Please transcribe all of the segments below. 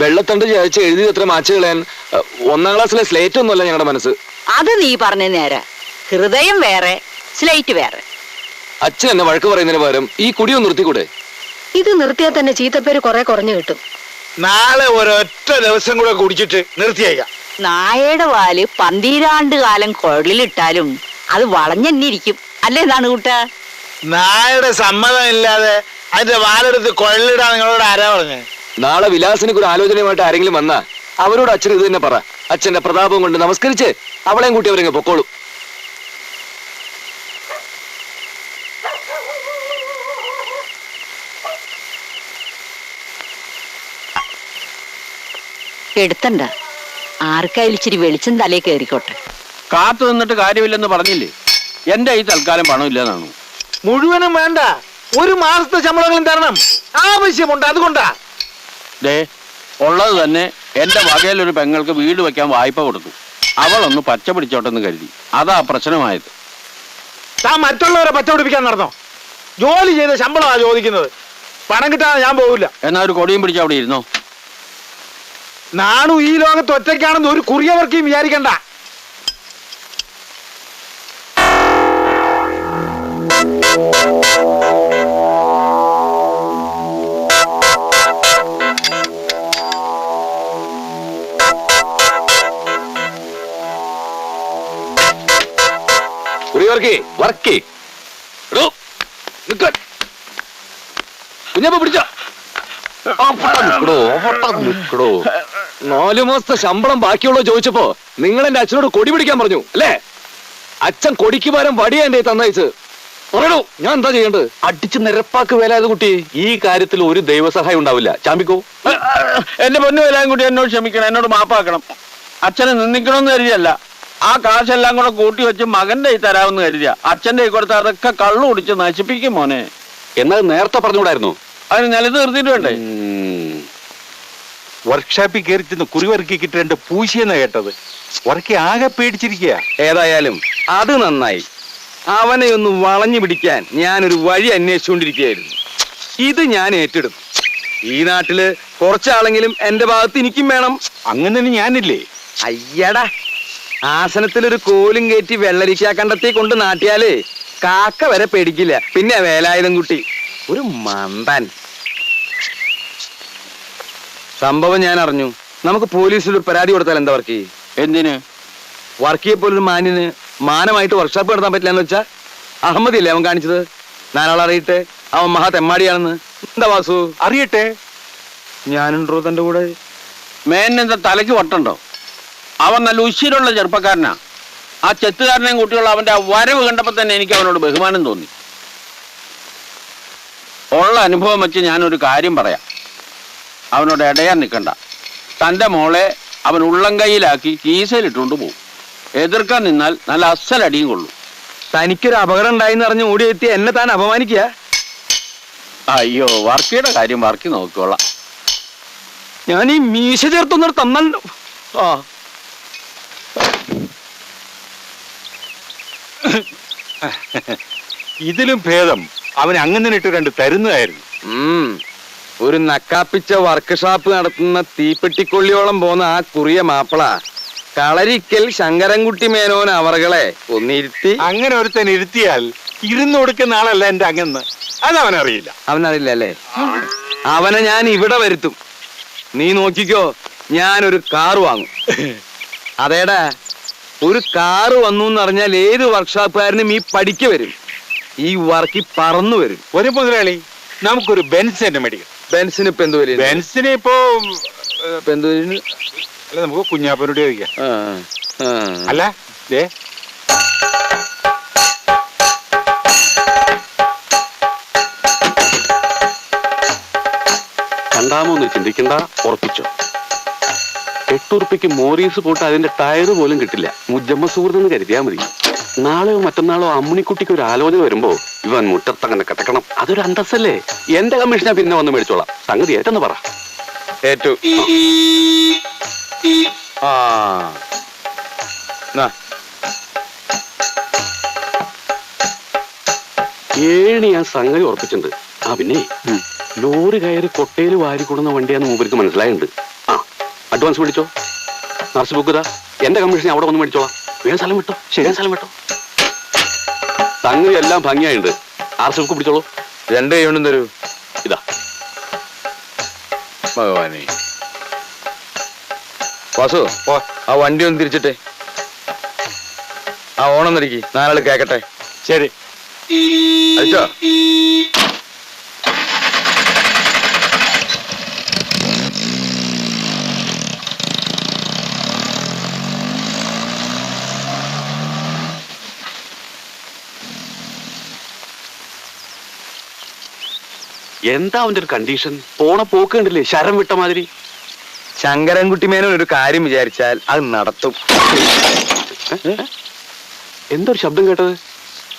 വെള്ളത്തണ്ട് ചായച്ച് എഴുതി എത്ര മാച്ച് കളയാൻ 1ാം ക്ലാസ്സിലെ സ്ലേറ്റ് ഒന്നുമല്ല ഞങ്ങളുടെ മനസ്സ്. അത് നീ പറഞ്ഞ നേരെ. ഹൃദയം വേറെ, സ്ലേറ്റ് വേറെ. അച്ഛൻ എന്നെ വഴക്ക് പറയുന്നതിന് പകരം ഈ കുടിയൊന്ന് നിർത്തിക്കൂടെ? ഇത് നിർത്തിയാൽ തന്നെ ചീത്തപ്പേര് കുറെ കുറഞ്ഞു കിട്ടും. നാളെ ഒരൊറ്റ ദിവസം കൂടെ കുടിച്ചിട്ട് നിർത്തിയ നായയുടെ വാല് 12 കാലം കുഴലിലിട്ടാലും അത് വളഞ്ഞെന്നിരിക്കും അല്ലേ? എന്താണ് കൂട്ട? നായയുടെ സമ്മതം ഇല്ലാതെ അതിന്റെ വാലെടുത്ത് കുഴലിടാൻ നിങ്ങളോട് ആരാ പറഞ്ഞേ? നാളെ വിലാസിനൊക്കെ ഒരു ആലോചനയുമായിട്ട് ആരെങ്കിലും വന്നാ അവരോട് അച്ഛൻ ഇത് തന്നെ പറ. അച്ഛന്റെ പ്രതാപം കൊണ്ട് നമസ്കരിച്ച് അവളെയും കൂട്ടി അവരെങ്ങ് പൊക്കോളൂ. എടുത്തണ്ട, ആർക്കായാലും ഇച്ചിരി വെളിച്ചം തലേ കയറിക്കോട്ടെ. കാത്തു നിന്നിട്ട് കാര്യമില്ലെന്ന് പറഞ്ഞില്ലേ? എന്റെ ഈ തൽക്കാലം പണമില്ലെന്നാണോ? മുഴുവനും വേണ്ട, 1 മാസത്തെ ശമ്പളങ്ങളും തരണം. ആവശ്യമുണ്ട്, അതുകൊണ്ടാ. ദേ ഉള്ളത് തന്നെ എന്റെ വകയിലൊരു പെങ്ങൾക്ക് വീട് വെക്കാൻ വായ്പ കൊടുത്തു. അവളൊന്ന് പച്ച പിടിച്ചോട്ടെന്ന് കരുതി. അതാ പ്രശ്നമായത്. താൻ മറ്റുള്ളവരെ പച്ച പിടിപ്പിക്കാൻ നടന്നോ? ജോലി ചെയ്ത ശമ്പളമാണ് ചോദിക്കുന്നത്. പണം കിട്ടാതെ ഞാൻ പോകില്ല. എന്നാ ഒരു കൊടിയും പിടിച്ച് അവിടെ ഇരുന്നോ. നാണു ഈ ലോകത്ത് ഒറ്റയ്ക്കാണെന്ന് ഒരു കുറിയവർക്കും വിചാരിക്കണ്ട. കുഞ്ഞപ്പ പിടിച്ചോ. 4 മാസത്തെ ശമ്പളം ബാക്കിയുള്ളോ ചോദിച്ചപ്പോ നിങ്ങൾ എന്റെ അച്ഛനോട് കൊടി പിടിക്കാൻ പറഞ്ഞു അല്ലേ? അച്ഛൻ കൊടിക്ക് പകരം വടിയാ എന്റെ തന്നയച്ച്. പറയണോ ഞാൻ എന്താ ചെയ്യേണ്ടത്? അടിച്ച് നിരപ്പാക്ക് വേലായത് കുട്ടി. ഈ കാര്യത്തിൽ ഒരു ദൈവസഹായം ഉണ്ടാവില്ല. ചാമ്പിക്കോ. എന്റെ പൊന്നു വേലായും കുട്ടി എന്നോട് ക്ഷമിക്കണം, എന്നോട് മാപ്പാക്കണം. അച്ഛനെ നിന്ദിക്കണമെന്ന് കരുതിയല്ല. ആ കാശെല്ലാം കൂടെ കൂട്ടി വെച്ച് മകന്റെ കൈ തരാമെന്ന് കരുതിയ. അച്ഛന്റെ കൈ കൊടുത്ത് അതൊക്കെ കള്ളു കുടിച്ച് നശിപ്പിക്കും മോനെ. എന്നാൽ നേരത്തെ പറഞ്ഞുകൂടായിരുന്നു? അതിന് നിലത്ത് നിർത്തിയിട്ട് വേണ്ടേ? വർക്ക്ഷോപ്പിൽ കയറി ചെന്ന് കുറിവർക്കിട്ട് 2 പൂശിയെന്നാ കേട്ടത്. വർക്കി ആകെ പേടിച്ചിരിക്കുക. ഏതായാലും അത് നന്നായി. അവനെ ഒന്ന് വളഞ്ഞു പിടിക്കാൻ ഞാനൊരു വഴി അന്വേഷിച്ചുകൊണ്ടിരിക്കുകയായിരുന്നു. ഇത് ഞാൻ ഏറ്റെടുത്തു. ഈ നാട്ടില് കുറച്ചാളെങ്കിലും എന്റെ ഭാഗത്ത് എനിക്കും വേണം. അങ്ങനെ ഞാനില്ലേ? അയ്യടാ, ആസനത്തിലൊരു കോലും കയറ്റി വെള്ളരിക്കാ കണ്ടത്തി കൊണ്ട് നാട്ടിയാലേ കാക്ക വരെ പേടിക്കില്ല. പിന്നെ വേലായുധം കുട്ടി ഒരു മന്ദൻ. സംഭവം ഞാൻ അറിഞ്ഞു. നമുക്ക് പോലീസിൽ ഒരു പരാതി കൊടുത്താൽ എന്താ വർക്ക്? എന്തിന്? വർക്കിയെ പോലൊരു മാന്യന് മാനമായിട്ട് വർക്ക്ഷോപ്പ് നടത്താൻ പറ്റില്ല എന്ന് വെച്ചാ അഹമ്മദില്ലേ അവൻ കാണിച്ചത്? നാലാളറിയട്ടെ അവൻ മഹാ തെമ്മാടിയാണെന്ന്. എന്താ വാസു? അറിയട്ടെ. ഞാനുണ്ടോ തന്റെ കൂടെ? മേനെന്താ തലയ്ക്ക് വട്ടുണ്ടോ? അവൻ നല്ല ഉശിരുള്ള ചെറുപ്പക്കാരനാ. ആ ചെത്തുകാരനെയും കുട്ടിയുള്ള അവന്റെ ആ വരവ് കണ്ടപ്പോ തന്നെ എനിക്ക് അവനോട് ബഹുമാനം തോന്നി. ഉള്ള അനുഭവം വെച്ച് ഞാനൊരു കാര്യം പറയാം. അവനോട് ഇടയാൻ നിൽക്കണ്ട. തൻ്റെ മോളെ അവൻ ഉള്ളം കൈയിലാക്കി കീസയിലിട്ടുകൊണ്ട് പോകും. എതിർക്കാൻ നിന്നാൽ നല്ല അസലടിയും കൊള്ളും. തനിക്കൊരു അപകടം ഉണ്ടായിന്ന് അറിഞ്ഞ് ഓടിയെത്തി എന്നെ താൻ അപമാനിക്കുക? അയ്യോ, വർക്കിയുടെ കാര്യം വർക്കി നോക്കിക്കോളാം. ഞാൻ ഈ മീശ ചേർത്തൊന്നും തന്നല്ലോ. ഇതിലും ഭേദം അവൻ അങ്ങനെ ഇട്ട് 2 തരുന്നതായിരുന്നു. ഒരു നക്കാപ്പിച്ച വർക്ക്ഷോപ്പ് നടത്തുന്ന തീപ്പെട്ടിക്കൊള്ളിയോളം പോന്ന ആ കുറിയ മാപ്പിള കളരിക്കൽ ശങ്കരൻകുട്ടി മേനോൻ അവറുകളെ ഒന്നിരുത്തി. അങ്ങനെ ഒരുത്തൻ ഇരുത്തിയാൽ ഇരുന്ന് കൊടുക്കുന്ന ആളല്ല എന്റെ അങ്ങന്ന്. അതവനറിയില്ല. അവനറിയില്ല അല്ലേ? അവനെ ഞാൻ ഇവിടെ വരുത്തും. നീ നോക്കിക്കോ, ഞാനൊരു കാറ് വാങ്ങും. അതേടാ, ഒരു കാറ് വന്നു എന്നറിഞ്ഞാൽ ഏത് വർക്ക്ഷോപ്പുകാരനും ഈ പഠിക്ക് വരും. ഈ വർക്കി പറന്നു വരും. ഒരു മുതലാളി, നമുക്കൊരു ബെൻസ് തന്നെ മേടിക്കാം. ബെൻസിന് ഇപ്പൊ എന്ത് വരും? ബെൻസിന് ഇപ്പോ എന്ത് വരും? അല്ല, നമുക്ക് കുഞ്ഞാപ്പനോട് ചോദിക്കാം. അല്ല ദേ കണ്ടാമോന്ന് ചിന്തിക്കണ്ട, ഉറപ്പിച്ചോ. 8 ഉറുപ്പിക്ക് മോറീസ് പോട്ട് അതിന്റെ ടയറ് പോലും കിട്ടില്ല. മുജമ്മ സുഹൃത്തെന്ന് കരുതിയാ മതി. നാളെയോ മറ്റന്നാളോ അമ്മുണിക്കുട്ടിക്ക് ഒരു ആലോചന വരുമ്പോ ഇവൻ മുറ്റത്തങ്ങനെ കിടക്കണം. അതൊരു അന്തസ്സല്ലേ? എന്റെ കമ്മീഷനാ പിന്നെ വന്ന് മേടിച്ചോളാം. സംഗതി ഏറ്റെന്ന് പറ. ഏറ്റു. ഏഴ് ഞാൻ സംഗതി ഉറപ്പിച്ചിട്ടുണ്ട്. ആ പിന്നെ ലോറി കയറി കൊട്ടയിൽ വാരി കൊടുന്ന വണ്ടിയാന്ന് മൂപ്പർക്ക് മനസ്സിലായിട്ടുണ്ട്. ആ അഡ്വാൻസ് മേടിച്ചോ. നർസ് ബുക്ക് എന്റെ കമ്മീഷൻ അവിടെ വന്ന് മേടിച്ചോളാം. വേഗം സ്ഥലം വിട്ടോ. ശരിയാ സ്ഥലം വിട്ടോ. സംഗതി എല്ലാം ഭംഗിയായിട്ടുണ്ട്. ആർസ് ബുക്ക് പിടിച്ചോളൂ. 2 കൈ കൊണ്ടും തരൂ. ഇതാ ഭഗവാനെ. വാസു, ആ വണ്ടി ഒന്ന് തിരിച്ചിട്ടെ. ആ ഓണം തിരിക്കി, 4 ആള് കേക്കട്ടെ. ശരി. അയച്ചോ. എന്താ അവന്റെ ഒരു കണ്ടീഷൻ? പോണ പോക്ക് കണ്ടില്ലേ, ശരം വിട്ട മാതിരി. ശങ്കരൻകുട്ടി മേനോൻ ഒരു കാര്യം വിചാരിച്ചാൽ അത് നടത്തും. എന്തൊരു ശബ്ദം കേട്ടത്?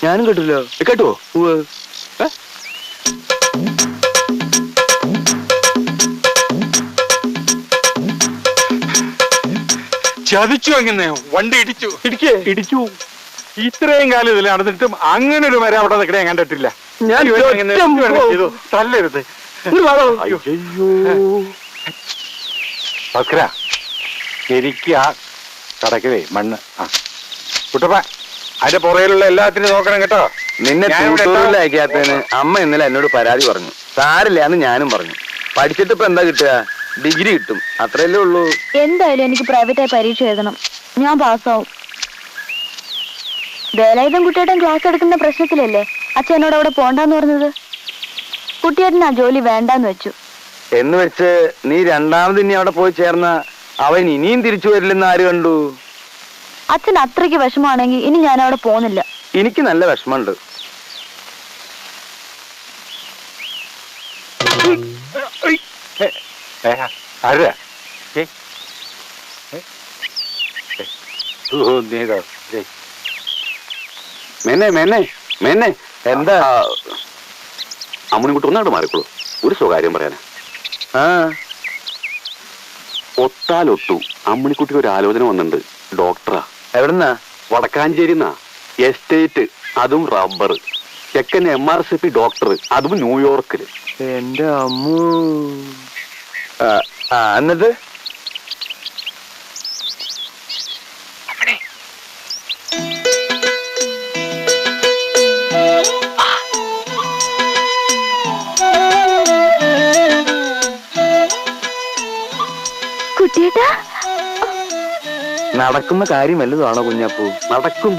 ഞാനും കേട്ടില്ലോ. കേട്ടുവോ? ചതിച്ചു. അങ്ങനെ വണ്ടി ഇടിച്ചു. ഇടിച്ചു. ഇത്രയും കാലം ഇതിൽ നടന്നിട്ടും അങ്ങനെ ഒരു മരം അവിടെ നിൽക്കണേ ഞാൻ കണ്ടിട്ടില്ല. ഞാൻ തല്ലരുത്. ഭാസ്കര, ശരിക്കും ആ കടക്കവേ മണ്ണ്. ആ കുട്ടപ്പ, അതിന്റെ പുറയിലുള്ള എല്ലാത്തിനും നോക്കണം കേട്ടോ. നിന്നെ ട്യൂട്ടോറിയൽ അയക്കാത്തതിന് അമ്മ ഇന്നലെ എന്നോട് പരാതി പറഞ്ഞു. സാരില്ല എന്ന് ഞാനും പറഞ്ഞു. പഠിച്ചിട്ട് ഇപ്പൊ എന്താ കിട്ടുക? ഡിഗ്രി കിട്ടും, അത്രയല്ലേ ഉള്ളൂ. എന്തായാലും എനിക്ക് പ്രൈവറ്റായി പരീക്ഷ എഴുതണം. ഞാൻ പാസ്സാവും. വേലായുധം കുട്ടിയേട്ടൻ ക്ലാസ് എടുക്കുന്ന പ്രശ്നത്തിലല്ലേ അച്ഛൻ എന്നോട് അവിടെ പോണ്ടെന്ന് പറഞ്ഞത്. കുട്ടിയേട്ടൻ ആ ജോലി വേണ്ടാന്ന് വെച്ചു. എന്ന് വെച്ച് നീ രണ്ടാമത് ഇനി അവിടെ പോയി ചേർന്ന അവൻ ഇനിയും തിരിച്ചു വരില്ലെന്ന് ആര് കണ്ടു? അച്ഛൻ അത്രയ്ക്ക് വിഷമാണെങ്കിൽ ഇനി ഞാൻ അവിടെ പോകുന്നില്ല. എനിക്ക് നല്ല വിഷമമുണ്ട്. ആരാ? മേന്നെ എന്താ? അമ്മണിക്കുട്ടി ഒന്നാട് മാറിക്കോളൂ. ഒരു സ്വകാര്യം പറയാനാ. ആ, ഒത്താലൊട്ടു അമ്മണിക്കുട്ടിക്ക് ഒരു ആലോചന വന്നിട്ടുണ്ട്. ഡോക്ടറാ. എവിടുന്നാ? വടക്കാഞ്ചേരിന്നാ. എസ്റ്റേറ്റ്, അതും റബ്ബർ. ചെക്കൻ MRCP ഡോക്ടർ, അതും ന്യൂയോർക്കില്. എന്റെ അമ്മൂ. എന്നിട്ട് കുട്ടിയേട്ടാ, നടക്കുന്ന കാര്യം വല്ലതാണോ കുഞ്ഞപ്പൂ? നടക്കും.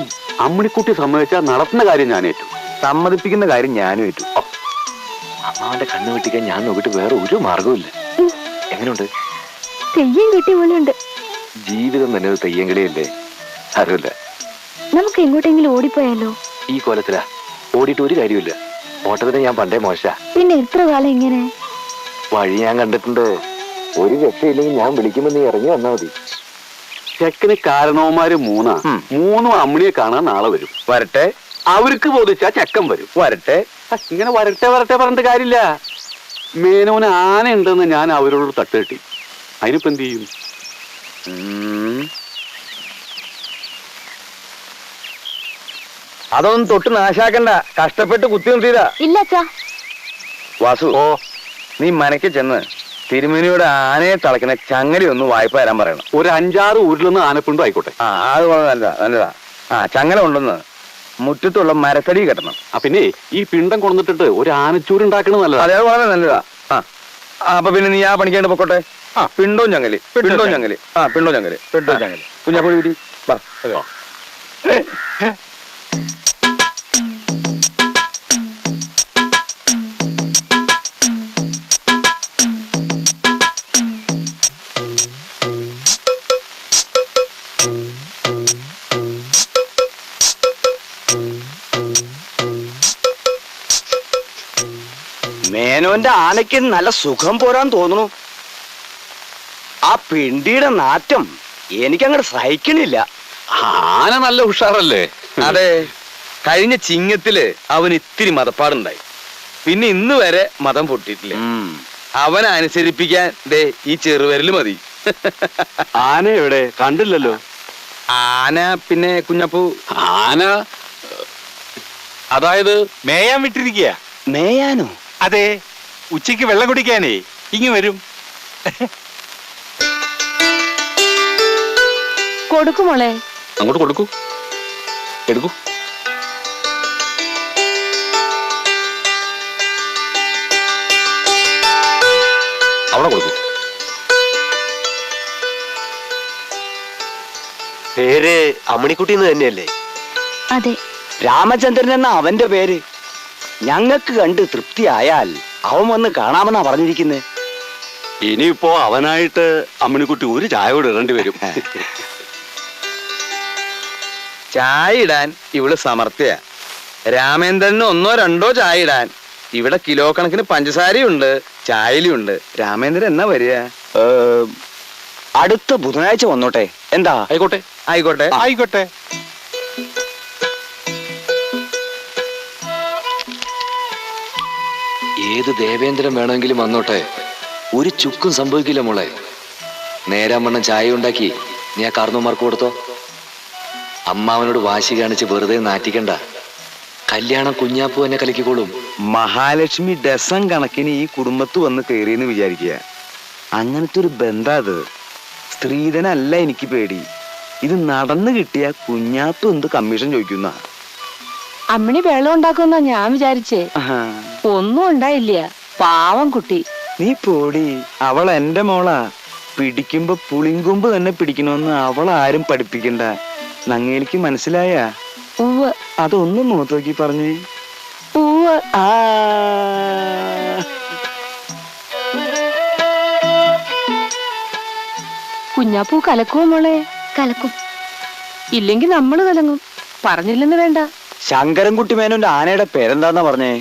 അമ്മണിക്കുട്ടി സമ്മതിച്ചാൽ നടത്തുന്ന കാര്യം ഞാൻ ഏറ്റു. സമ്മതിപ്പിക്കുന്ന കാര്യം ഞാനും ഏറ്റു. അമ്മാവന്റെ കണ്ണു വെട്ടിക്കാൻ ഞാൻ നോക്കിയിട്ട് വേറെ ഒരു മാർഗവും എങ്ങനെയുണ്ട്? തെയ്യം കിട്ടിയ പോലെയുണ്ട്. ജീവിതം തന്നെ ഒരു തെയ്യങ്കളിയല്ലേ? അറിയില്ല. നമുക്ക് എങ്ങോട്ടെങ്കിലും ഓടിപ്പോയാലോ? ഈ കോലത്തിലാ ഓടിയിട്ട് ഒരു കാര്യമില്ല. ഓട്ടത്തിന് ഞാൻ പണ്ടേ മോശ. പിന്നെ എത്ര കാലം ഇങ്ങനെ? വഴി ഞാൻ കണ്ടിട്ടുണ്ട്. ഒരു രക്ഷയില്ലെങ്കിൽ ഞാൻ വിളിക്കുമ്പോ നീ ഇറങ്ങി വന്നാ മതി. ചെക്കന് കാരണവന്മാര് മൂന്നും അമ്മിണിയെ കാണാൻ നാളെ വരും. വരട്ടെ. അവർക്ക് ബോധിച്ചാ ചെക്കൻ വരും. വരട്ടെ. ഇങ്ങനെ വരട്ടെ പറഞ്ഞിട്ട് കാര്യമില്ല. മേനോന് ആന ഉണ്ടെന്ന് ഞാൻ അവരോട് തട്ടുകെട്ടി. അതിനിപ്പോ എന്ത് ചെയ്യും? അതൊന്നും തൊട്ട് നാശാക്കണ്ട. കഷ്ടപ്പെട്ട് കുത്തി നിർത്തിയതാ. ഇല്ല അച്ഛാ. വാസു, നീ മനക്ക് ചെന്ന് തിരുമേനിയുടെ ആനയെ തളയ്ക്കുന്ന ചങ്ങല ഒന്ന് വായ്പ തരാൻ പറയണം. ഒരു 5-6 ഊരിലൊന്ന് ആനപ്പിണ്ടോ ആയിക്കോട്ടെ. ആ, അത് നല്ലതാ. ആ, ചങ്ങല കൊണ്ടുവന്ന് മുറ്റത്തുള്ള മരത്തടി കെട്ടണം. പിന്നെ ഈ പിണ്ടം കൊണ്ടിട്ട് ഒരു ആനച്ചൂരുണ്ടാക്കണത് നല്ലതാ. അതേ വളരെ നല്ലതാ. അപ്പൊ പിന്നെ നീ ആ പണിക്കേണ്ട പൊക്കോട്ടെ. പിണ്ടോ ചങ്ങല്. കുഞ്ഞാപ്പുഴ വീട്ടി മേനോന്റെ ആനയ്ക്ക് നല്ല സുഖം പോരാൻ തോന്നുന്നു. ആ പിണ്ടിയുടെ നാറ്റം എനിക്കങ്ങോട്ട് സഹിക്കണില്ല. ആന നല്ല ഉഷാറല്ലേ? അതെ, കഴിഞ്ഞ ചിങ്ങത്തില് അവന് ഇത്തിരി മതപ്പാടുണ്ടായി. പിന്നെ ഇന്ന് വരെ മതം പൊട്ടിയിട്ടില്ല. അവനെ അനുസരിപ്പിക്കാൻ ദേ ഈ ചെറുവരല് മതി. ആന എവിടെ? കണ്ടില്ലല്ലോ. ആന പിന്നെ കുഞ്ഞപ്പൂ, ആന അതായത് മേയാൻ വിട്ടിരിക്കുക. മേയാനോ? അതെ, ഉച്ചയ്ക്ക് വെള്ളം കുടിക്കാനേ ഇങ്ങ് വരും. കൊടുക്കുമോളെ. അങ്ങോട്ട് കൊടുക്കൂ, എടുക്കൂ. അവിടെ കൊടുക്കൂ. പേര് അമ്മണിക്കുട്ടി എന്ന് തന്നെയല്ലേ? അതെ. രാമചന്ദ്രൻ എന്ന അവന്റെ പേര്. ഞങ്ങൾക്ക് കണ്ട് തൃപ്തിയായാൽ അവൻ വന്ന് കാണാമെന്നാ പറഞ്ഞിരിക്കുന്നത്. ഇനിയിപ്പോ അവനായിട്ട് അമ്മിണിക്കുട്ടി ഒരു ചായ കൂടെ ഇടേണ്ടി വരും. ചായ ഇടാൻ ഇവള് സമർത്ഥ്യ. രാമേന്ദ്രന് 1 or 2 ചായ ഇടാൻ ഇവിടെ കിലോ കണക്കിന് പഞ്ചസാരയുണ്ട്, ചായയിലുണ്ട്. രാമേന്ദ്രൻ എന്നാ വരിക? അടുത്ത ബുധനാഴ്ച വന്നോട്ടെ, എന്താ? ആയിക്കോട്ടെ ആയിക്കോട്ടെ ആയിക്കോട്ടെ. ഏത് ദേവേന്ദ്രൻ വേണമെങ്കിലും വന്നോട്ടെ, ഒരു ചുക്കും സംഭവിക്കില്ല മോളെ. നേരാമണ്ണം ചായ ഉണ്ടാക്കി നീ ആ കാർന്നോമാർക്ക് കൊടുത്തോ. അമ്മാവനോട് വാശി കാണിച്ച് വെറുതെ നാറ്റിക്കണ്ട. കല്യാണം കുഞ്ഞാപ്പൂ എന്നെ കലക്കിക്കോളും. മഹാലക്ഷ്മി ഡസൻ കണക്കിന് ഈ കുടുംബത്ത് വന്ന് കയറിയെന്ന് വിചാരിക്കുക. അങ്ങനത്തെ ഒരു ബന്ധം അത്. സ്ത്രീധനല്ല എനിക്ക് പേടി. ഇത് നടന്നു കിട്ടിയ കുഞ്ഞാപ്പ് എന്ത് കമ്മീഷൻ ചോദിക്കുന്ന? അമ്മിണി വെള്ളം ഉണ്ടാക്കുന്ന ഞാൻ വിചാരിച്ചേ. ഒന്നും ഉണ്ടായില്ല, പാവം കുട്ടി. നീ പോടി, അവൾ എന്റെ മോളാ. പിടിക്കുമ്പോ പുളിങ്കൊമ്പ് തന്നെ പിടിക്കണമെന്ന് അവളാരും പഠിപ്പിക്കണ്ട. നങ്ങേലിക്ക് മനസ്സിലായ? ഉവ്വ്. അതൊന്നും മുഖത്ത് നോക്കി പറഞ്ഞേ. ഉവ്വ്. കുഞ്ഞാപ്പൂ കലക്കുമോ മോളെ? കലക്കും. ഇല്ലെങ്കിൽ നമ്മള് കലങ്ങും. പറഞ്ഞില്ലെന്ന് വേണ്ട. ശങ്കരൻകുട്ടി മേനോന്റെ ആനയുടെ പേരെന്താന്നാ പറഞ്ഞേ?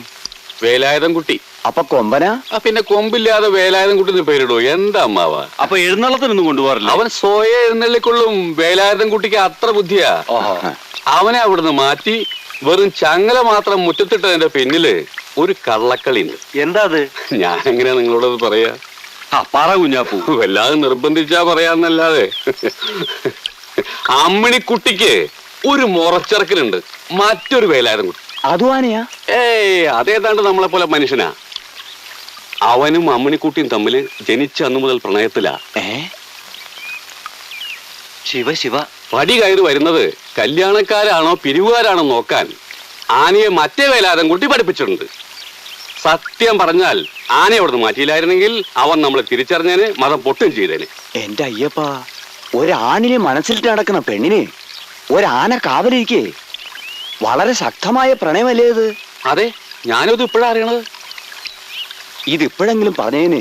വേലായുധം കുട്ടി. അപ്പൊ കൊമ്പനാ? പിന്നെ കൊമ്പില്ലാതെ വേലായുധം കുട്ടി പേരിടോ? എന്താ അമ്മാവ? അപ്പൊ എഴുന്നള്ളത്തിനൊന്നും കൊണ്ടുപോകാറില്ല? അവൻ സ്വയ എഴുന്നള്ളിക്കൊള്ളും. വേലായുധം കുട്ടിക്ക് അത്ര ബുദ്ധിയാ. അവനെ അവിടുന്ന് മാറ്റി വെറും ചങ്ങല മാത്രം മുറ്റത്തിട്ടതിന്റെ പിന്നില് ഒരു കള്ളക്കളി ഉണ്ട്. എന്താ അത്? ഞാൻ എങ്ങനെയാ നിങ്ങളോടത് പറയാ? പറ കുഞ്ഞാപ്പൂ. വല്ലാതെ നിർബന്ധിച്ചാ പറയാന്നല്ലാതെ. അമ്മിണിക്കുട്ടിക്ക് ഒരു മുറച്ചിറക്കലുണ്ട്, മറ്റൊരു വേലായുധം കുട്ടി. അതും ആനയാ? അതേതാണ്ട് നമ്മളെ പോലെ മനുഷ്യനാ. അവനും അമ്മിണിക്കുട്ടിയും തമ്മില് ജനിച്ച അന്നു മുതൽ പ്രണയത്തിലാ. ശിവ ശിവ. പടി കയറി വരുന്നത് കല്യാണക്കാരാണോ പിരിവുകാരാണോ നോക്കാൻ ആനയെ മറ്റേ വേലായുധം കുട്ടി പഠിപ്പിച്ചിട്ടുണ്ട്. സത്യം പറഞ്ഞാൽ ആനയെ അവിടുന്ന് മാറ്റിയില്ലായിരുന്നെങ്കിൽ അവൻ നമ്മളെ തിരിച്ചറിഞ്ഞേന്, മതം പൊട്ടും ചെയ്തേന്. എന്റെ അയ്യപ്പ, ഒരാണിനെ മനസ്സിലിട്ട് നടക്കുന്ന പെണ്ണിന് ഒരാന കാവലിരിക്കേ. വളരെ ശക്തമായ പ്രണയമല്ലേ ഇത്? അതെ, ഞാനത് ഇപ്പോഴാ അറിയണത്. ഇതിപ്പോഴെങ്കിലും പറഞ്ഞതിന്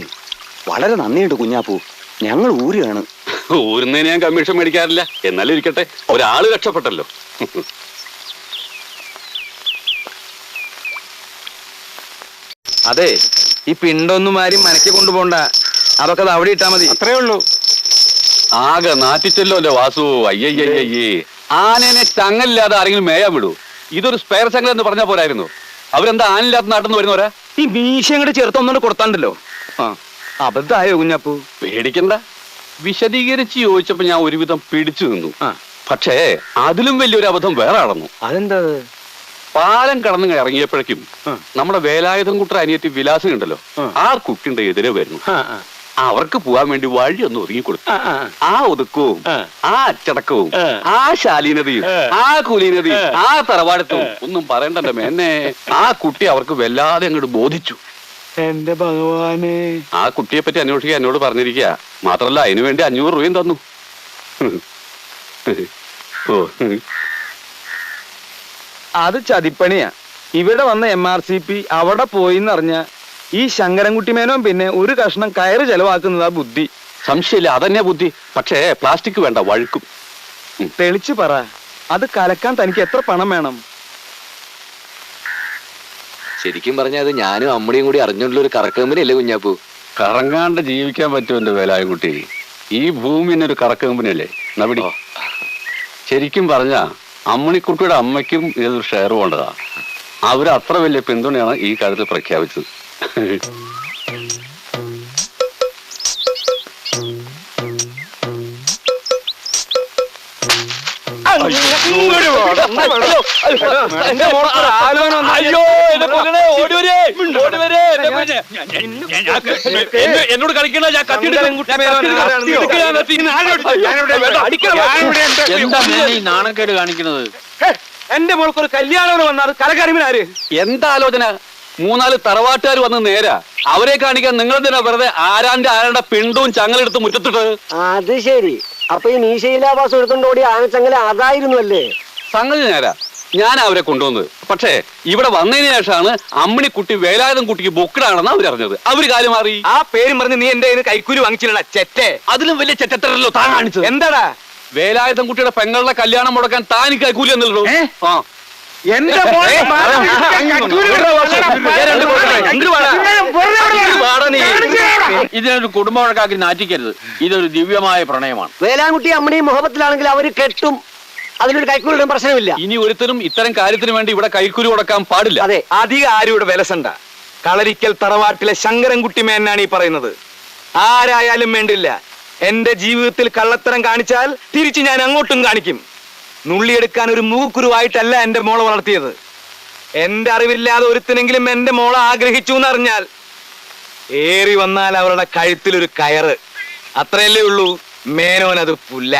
വളരെ നന്ദിയുണ്ട് കുഞ്ഞാപ്പൂ. ഞങ്ങൾ ഊരുകയാണ്. ഊരുന്നതിന് ഞാൻ കമ്മീഷൻ മേടിക്കാറില്ല. എന്നാലും ഇരിക്കട്ടെ, ഒരാള് രക്ഷപ്പെട്ടല്ലോ. അതെ, ഈ പിണ്ടൊന്നും ആരും മനക്കി കൊണ്ടുപോണ്ട. അതൊക്കെ അത് അവിടെ ഇട്ടാ മതി. അത്രേ ഉള്ളൂ. ആകെ നാറ്റിച്ചല്ലോ അല്ലേ വാസു? അയ്യയ്യയ്യേ, ആനേനെ ചങ്ങലില്ലാതെ ആരെങ്കിലും മേയാൻ വിടൂ? ഇതൊരു സ്പെയർ ചങ്ങല എന്ന് പറഞ്ഞാൽ പോരായിരുന്നു? അവരെന്താ ആനില്ലാത്ത നാട്ടിൽ നിന്ന് വരുന്നവരാ? ഈ മീശ അങ്ങോട്ട് ചേർത്തൊന്നുകൊണ്ട് കൊടുത്താണ്ടല്ലോ. അബദ്ധായോ കുഞ്ഞാപ്പൂ? പേടിക്കണ്ട. വിശദീകരിച്ച് ചോദിച്ചപ്പോ ഞാൻ ഒരുവിധം പിടിച്ചു നിന്നു. പക്ഷേ അതിലും വലിയൊരു അബദ്ധം വേറെ നടന്നു. അതെന്താ? പാലം കടന്നു ഇറങ്ങിയപ്പോഴേക്കും നമ്മുടെ വേലായുധം കുട്ടർ അനിയത്തി വിലാസം ഉണ്ടല്ലോ, ആ കുട്ടിന്റെ എതിരെ വരുന്നു. അവർക്ക് പോവാൻ വേണ്ടി വഴി ഒന്ന് ഒതുങ്ങി കൊടുത്തു. ആ ഒതുക്കവും ആ അച്ചടക്കവും ആ ശാലീനതയും ആ കുലീനതയും ആ തറവാടത്തും ഒന്നും പറയണ്ടല്ലോ മേന്നെ. ആ കുട്ടി അവർക്ക് വല്ലാതെ അങ്ങോട്ട് ബോധിച്ചു. എന്റെ ഭഗവാനെ, ആ കുട്ടിയെ പറ്റി അന്വേഷിക്കാൻ എന്നോട് പറഞ്ഞിരിക്കുക. മാത്രല്ല അതിനു വേണ്ടി 500 രൂപയും തന്നു. അത് ചതിപ്പണിയാ. ഇവിടെ വന്ന MRCP അവിടെ പോയിന്നറിഞ്ഞ ഈ ശങ്കരൻകുട്ടി മേനോൻ പിന്നെ ഒരു കഷ്ണം കയറ് ചെലവാക്കുന്നതാ ബുദ്ധി. സംശയമില്ല, അതന്നെ ബുദ്ധി. പക്ഷേ പ്ലാസ്റ്റിക് വേണ്ട, വഴുക്കും. തെളിച്ചു പറ, അത് കലക്കാൻ തനിക്ക് എത്ര പണം വേണം? ശരിക്കും പറഞ്ഞാൽ അത് ഞാനും അമ്മടിയും കൂടി അറിഞ്ഞുള്ള ഒരു കറക്കമ്പനി അല്ലേ കുഞ്ഞാപ്പൂ? കറങ്ങാണ്ട് ജീവിക്കാൻ പറ്റും എന്റെ വേലായുകുട്ടി. ഈ ഭൂമിനൊരു കറക്കമ്പനി അല്ലേ നവിടി. ശരിക്കും പറഞ്ഞ അമ്മണിക്കുട്ടിയുടെ അമ്മയ്ക്കും ഇതൊരു ഷെയർ വേണ്ടതാ. അവര് അത്ര വലിയ പിന്തുണയാണ് ഈ കാര്യത്തിൽ പ്രഖ്യാപിച്ചത്. അയ്യോ എന്നോട് കളിക്കണ ഞാൻ എന്താ ഈ നാണക്കേട് കാണിക്കുന്നത്? എന്റെ മോൾക്കൊരു കല്യാണം വന്നാൽ കലകരിമിനാര്? എന്താ ആലോചന? 3-4 തറവാട്ടുകാർ വന്ന് നേരാ. അവരെ കാണിക്കാൻ നിങ്ങളെന്തിനാ വെറുതെ ആരാന്റെ പിണ്ടവും ചങ്ങലെടുത്ത് മുറ്റത്തിട്ട്? അത് ശരി. അപ്പൊ ഈ മീശയിലാവാസം എടുത്തോണ്ട് ഓടി ആനച്ചങ്ങല അതായിരുന്നു അല്ലേ? സംഗതി നേരാ, ഞാൻ അവരെ കൊണ്ടുവന്നത്. പക്ഷേ ഇവിടെ വന്നതിന് ശേഷമാണ് അമ്മിണിക്കുട്ടി വേലായുധം കുട്ടിക്ക് ബൊക്കിടാണെന്ന് അവരറിഞ്ഞത്. അവര് കാര്യം മാറി. ആ പേരും പറഞ്ഞ് നീ എന്റെ കൈക്കൂലി വാങ്ങിച്ചില്ല ചെറ്റേ. അതിലും വലിയ ചെറ്റത്തരല്ലോ താൻ കാണിച്ചത്. എന്താടാ? വേലായുധം കുട്ടിയുടെ പെങ്ങളുടെ കല്യാണം മുടക്കാൻ താൻ കൈക്കൂലി എന്നല്ലോ. ആ എന്റെ ഇതിനൊരു കുടുംബ വഴക്കാക്കി നാറ്റിക്കരുത്. ഇതൊരു ദിവ്യമായ പ്രണയമാണ്. വേലാൻകുട്ടി അമ്മണി മുഹബത്തിലാണെങ്കിൽ അവര് കെട്ടും. അതിനൊരു കൈക്കൂലിയുടെ പ്രശ്നമില്ല. ഇനി ഒരുത്തരും ഇത്തരം കാര്യത്തിന് വേണ്ടി ഇവിടെ കൈക്കൂലി കൊടുക്കാൻ പാടില്ല. അതെ, അധികം ആരും ഇവിടെ വിലസണ്ട. കളരിക്കൽ തറവാട്ടിലെ ശങ്കരൻകുട്ടി മേനാണ് ഈ പറയുന്നത്. ആരായാലും വേണ്ടില്ല, എന്റെ ജീവിതത്തിൽ കള്ളത്തരം കാണിച്ചാൽ തിരിച്ച് ഞാൻ അങ്ങോട്ടും കാണിക്കും. നുള്ളിയെടുക്കാൻ ഒരു മൂക്കുരുവായിട്ടല്ല എന്റെ മോളെ വളർത്തിയത്. എന്റെ അറിവില്ലാതെ ഒരുത്തിനെങ്കിലും എന്റെ മോളെ ആഗ്രഹിച്ചു എന്നറിഞ്ഞാൽ ഏറി വന്നാൽ അവരുടെ കഴുത്തിലൊരു കയറ്. അത്രയല്ലേ ഉള്ളൂ. മേനോൻ അത് പുല്ല.